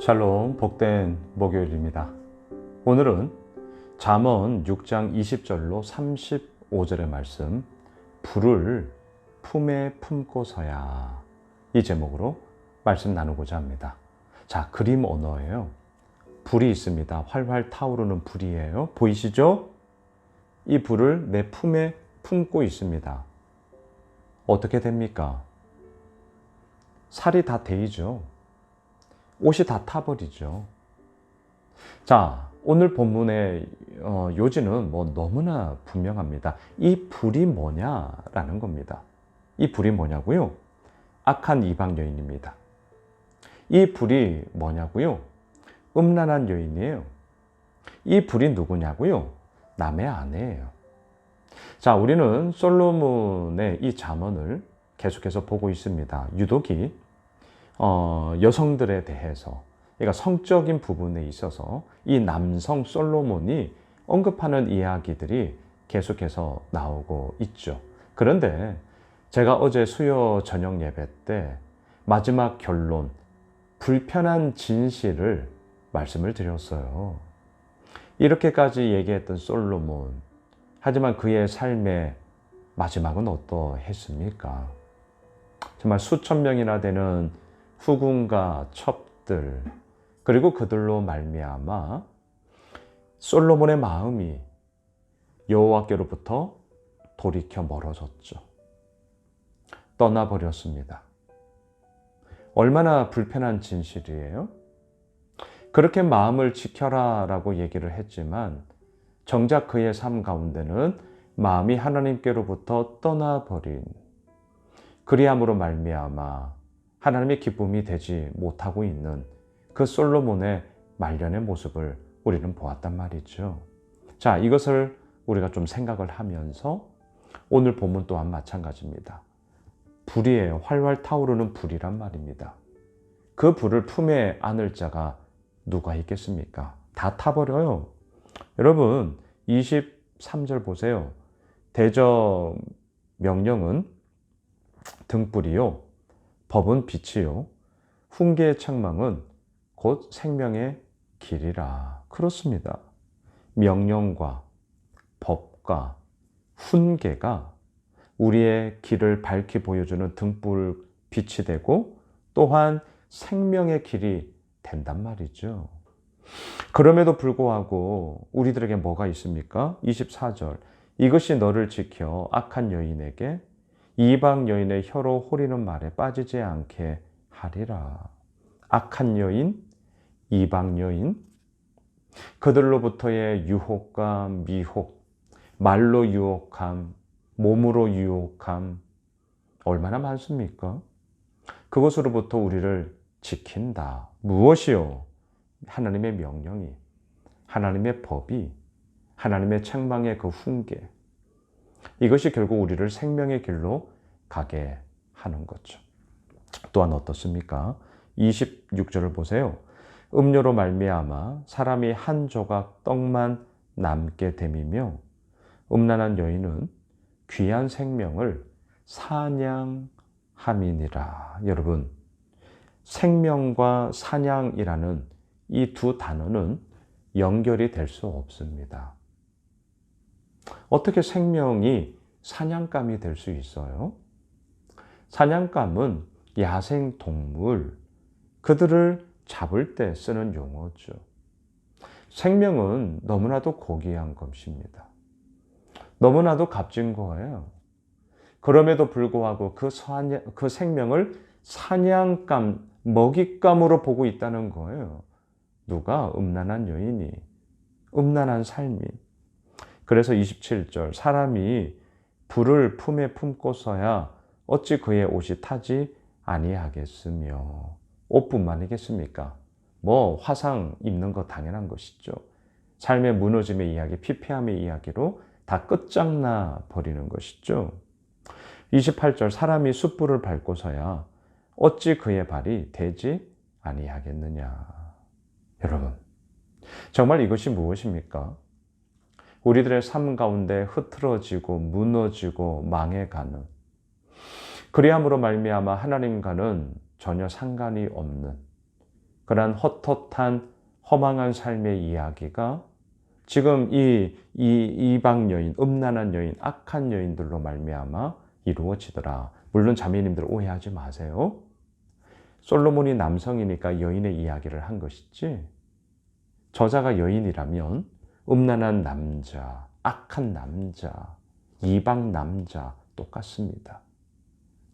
샬롬, 복된 목요일입니다. 오늘은 잠언 6장 20절로 35절의 말씀, 불을 품에 품고서야, 이 제목으로 말씀 나누고자 합니다. 자, 그림 언어예요. 불이 있습니다. 활활 타오르는 불이에요. 보이시죠? 이 불을 내 품에 품고 있습니다. 어떻게 됩니까? 살이 다 데이죠. 옷이 다 타버리죠. 자, 오늘 본문의 요지는 너무나 분명합니다. 이 불이 뭐냐라는 겁니다. 이 불이 뭐냐고요? 악한 이방 여인입니다. 이 불이 뭐냐고요? 음란한 여인이에요. 이 불이 누구냐고요? 남의 아내예요. 자, 우리는 솔로몬의 이 잠언을 계속해서 보고 있습니다. 유독이 여성들에 대해서, 그러니까 성적인 부분에 있어서 이 남성 솔로몬이 언급하는 이야기들이 계속해서 나오고 있죠. 그런데 제가 어제 수요 저녁 예배 때 마지막 결론, 불편한 진실을 말씀을 드렸어요. 이렇게까지 얘기했던 솔로몬, 하지만 그의 삶의 마지막은 어떠했습니까? 정말 수천 명이나 되는 후궁과 첩들, 그리고 그들로 말미암아 솔로몬의 마음이 여호와께로부터 돌이켜 멀어졌죠. 떠나버렸습니다. 얼마나 불편한 진실이에요? 그렇게 마음을 지켜라 라고 얘기를 했지만 정작 그의 삶 가운데는 마음이 하나님께로부터 떠나버린, 그리함으로 말미암아 하나님의 기쁨이 되지 못하고 있는 그 솔로몬의 말년의 모습을 우리는 보았단 말이죠. 자, 이것을 우리가 좀 생각을 하면서 오늘 본문 또한 마찬가지입니다. 불이에요. 활활 타오르는 불이란 말입니다. 그 불을 품에 안을 자가 누가 있겠습니까? 다 타버려요. 여러분, 23절 보세요. 대저 명령은 등불이요, 법은 빛이요, 훈계의 책망은 곧 생명의 길이라. 그렇습니다. 명령과 법과 훈계가 우리의 길을 밝히 보여주는 등불 빛이 되고 또한 생명의 길이 된단 말이죠. 그럼에도 불구하고 우리들에게 뭐가 있습니까? 24절. 이것이 너를 지켜 악한 여인에게 이방 여인의 혀로 호리는 말에 빠지지 않게 하리라. 악한 여인, 이방 여인, 그들로부터의 유혹과 미혹, 말로 유혹함, 몸으로 유혹함, 얼마나 많습니까? 그것으로부터 우리를 지킨다. 무엇이요? 하나님의 명령이, 하나님의 법이, 하나님의 책망의 그 훈계, 이것이 결국 우리를 생명의 길로 가게 하는 거죠. 또한 어떻습니까? 26절을 보세요. 음료로 말미암아 사람이 한 조각 떡만 남게 됨이며 음란한 여인은 귀한 생명을 사냥함이니라. 여러분, 생명과 사냥이라는 이 두 단어는 연결이 될 수 없습니다. 어떻게 생명이 사냥감이 될 수 있어요? 사냥감은 야생 동물, 그들을 잡을 때 쓰는 용어죠. 생명은 너무나도 고귀한 것입니다. 너무나도 값진 거예요. 그럼에도 불구하고 그 생명을 사냥감, 먹잇감으로 보고 있다는 거예요. 누가? 음란한 여인이, 음란한 삶이. 그래서 27절, 사람이 불을 품에 품고서야 어찌 그의 옷이 타지 아니하겠으며. 옷뿐만이겠습니까? 화상 입는 거 당연한 것이죠. 삶의 무너짐의 이야기, 피폐함의 이야기로 다 끝장나 버리는 것이죠. 28절, 사람이 숯불을 밟고서야 어찌 그의 발이 되지 아니하겠느냐. 여러분, 정말 이것이 무엇입니까? 우리들의 삶 가운데 흐트러지고 무너지고 망해가는, 그리함으로 말미암아 하나님과는 전혀 상관이 없는 그러한 헛헛한 허망한 삶의 이야기가 지금 이 이방 여인, 음란한 여인, 악한 여인들로 말미암아 이루어지더라. 물론 자매님들 오해하지 마세요. 솔로몬이 남성이니까 여인의 이야기를 한 것이지, 저자가 여인이라면 음란한 남자, 악한 남자, 이방 남자 똑같습니다.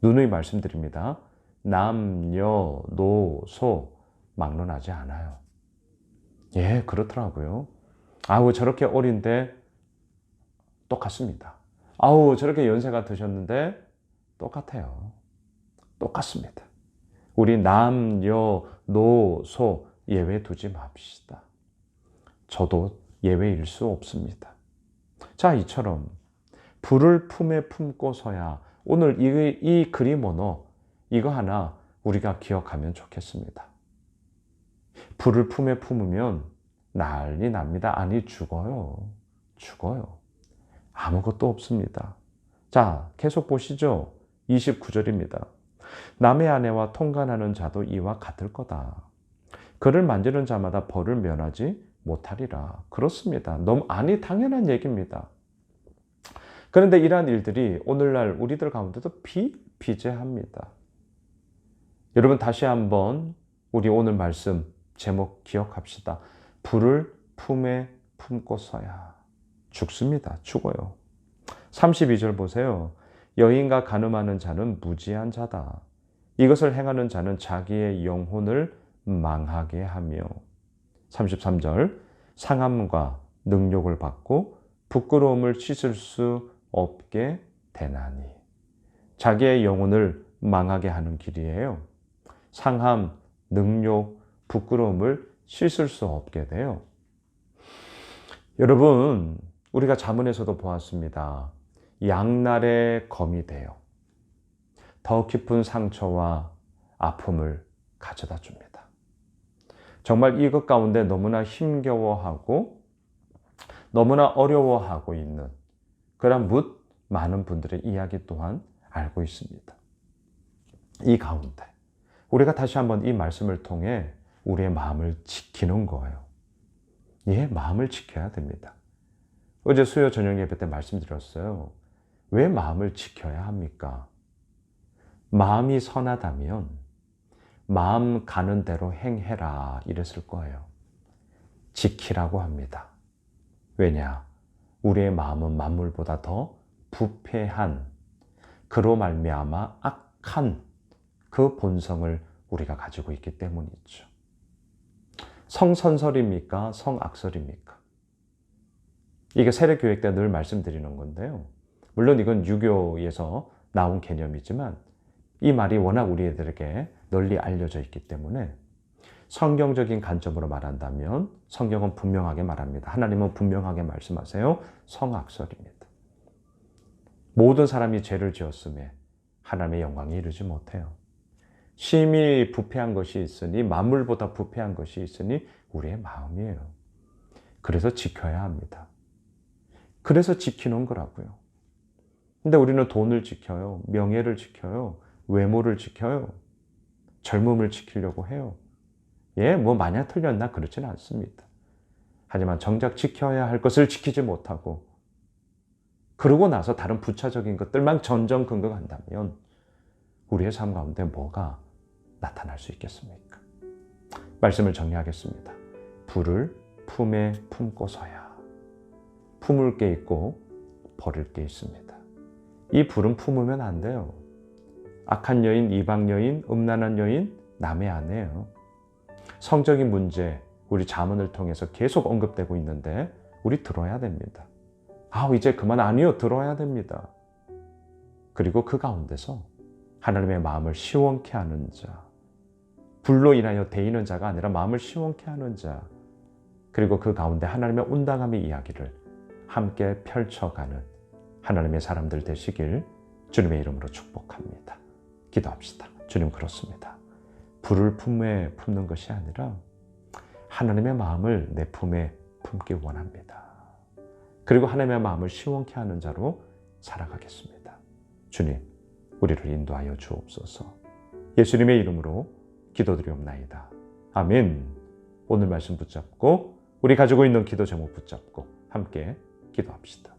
누누이 말씀드립니다. 남녀노소 막론하지 않아요. 예, 그렇더라고요. 아우, 저렇게 어린데 똑같습니다. 아우, 저렇게 연세가 드셨는데 똑같아요. 똑같습니다. 우리 남녀노소 예외 두지 맙시다. 저도 예외일 수 없습니다. 자, 이처럼 불을 품에 품고서야, 오늘 이 그림 언어, 이거 하나 우리가 기억하면 좋겠습니다. 불을 품에 품으면 난리 납니다. 아니, 죽어요. 죽어요. 아무것도 없습니다. 자, 계속 보시죠. 29절입니다. 남의 아내와 통간하는 자도 이와 같을 거다. 그를 만지는 자마다 벌을 면하지 못하리라. 그렇습니다. 너무 당연한 얘기입니다. 그런데 이러한 일들이 오늘날 우리들 가운데도 비일비재합니다. 여러분, 다시 한번 우리 오늘 말씀 제목 기억합시다. 불을 품에 품고서야. 죽습니다. 죽어요. 32절 보세요. 여인과 간음하는 자는 무지한 자다. 이것을 행하는 자는 자기의 영혼을 망하게 하며. 33절. 상함과 능욕을 받고 부끄러움을 씻을 수 없게 되나니. 자기의 영혼을 망하게 하는 길이에요. 상함, 능욕, 부끄러움을 씻을 수 없게 돼요. 여러분, 우리가 잠언에서도 보았습니다. 양날의 검이 돼요. 더 깊은 상처와 아픔을 가져다 줍니다. 정말 이것 가운데 너무나 힘겨워하고 너무나 어려워하고 있는 그런 많은 분들의 이야기 또한 알고 있습니다. 이 가운데 우리가 다시 한번 이 말씀을 통해 우리의 마음을 지키는 거예요. 예, 마음을 지켜야 됩니다. 어제 수요 저녁 예배 때 말씀드렸어요. 왜 마음을 지켜야 합니까? 마음이 선하다면 마음 가는 대로 행해라 이랬을 거예요. 지키라고 합니다. 왜냐? 우리의 마음은 만물보다 더 부패한, 그로 말미암아 악한 그 본성을 우리가 가지고 있기 때문이죠. 성선설입니까? 성악설입니까? 이게 세례교회 때 늘 말씀드리는 건데요. 물론 이건 유교에서 나온 개념이지만 이 말이 워낙 우리들에게 널리 알려져 있기 때문에 성경적인 관점으로 말한다면 성경은 분명하게 말합니다. 하나님은 분명하게 말씀하세요. 성악설입니다. 모든 사람이 죄를 지었음에 하나님의 영광에 이르지 못해요. 심히 부패한 것이 있으니, 만물보다 부패한 것이 있으니 우리의 마음이에요. 그래서 지켜야 합니다. 그래서 지키는 거라고요. 근데 우리는 돈을 지켜요. 명예를 지켜요. 외모를 지켜요. 젊음을 지키려고 해요. 예, 뭐 마냥 틀렸나? 그렇지는 않습니다. 하지만 정작 지켜야 할 것을 지키지 못하고 그러고 나서 다른 부차적인 것들만 전전긍긍한다면 우리의 삶 가운데 뭐가 나타날 수 있겠습니까? 말씀을 정리하겠습니다. 불을 품에 품고서야. 품을 게 있고 버릴 게 있습니다. 이 불은 품으면 안 돼요. 악한 여인, 이방 여인, 음란한 여인, 남의 아내예요. 성적인 문제, 우리 잠언을 통해서 계속 언급되고 있는데 우리 들어야 됩니다. 이제 그만. 아니요, 들어야 됩니다. 그리고 그 가운데서 하나님의 마음을 시원케 하는 자, 불로 인하여 데이는 자가 아니라 마음을 시원케 하는 자, 그리고 그 가운데 하나님의 온당함의 이야기를 함께 펼쳐가는 하나님의 사람들 되시길 주님의 이름으로 축복합니다. 기도합시다. 주님, 그렇습니다. 불을 품에 품는 것이 아니라 하나님의 마음을 내 품에 품기 원합니다. 그리고 하나님의 마음을 시원케 하는 자로 살아가겠습니다. 주님, 우리를 인도하여 주옵소서. 예수님의 이름으로 기도드리옵나이다. 아멘. 오늘 말씀 붙잡고 우리 가지고 있는 기도 제목 붙잡고 함께 기도합시다.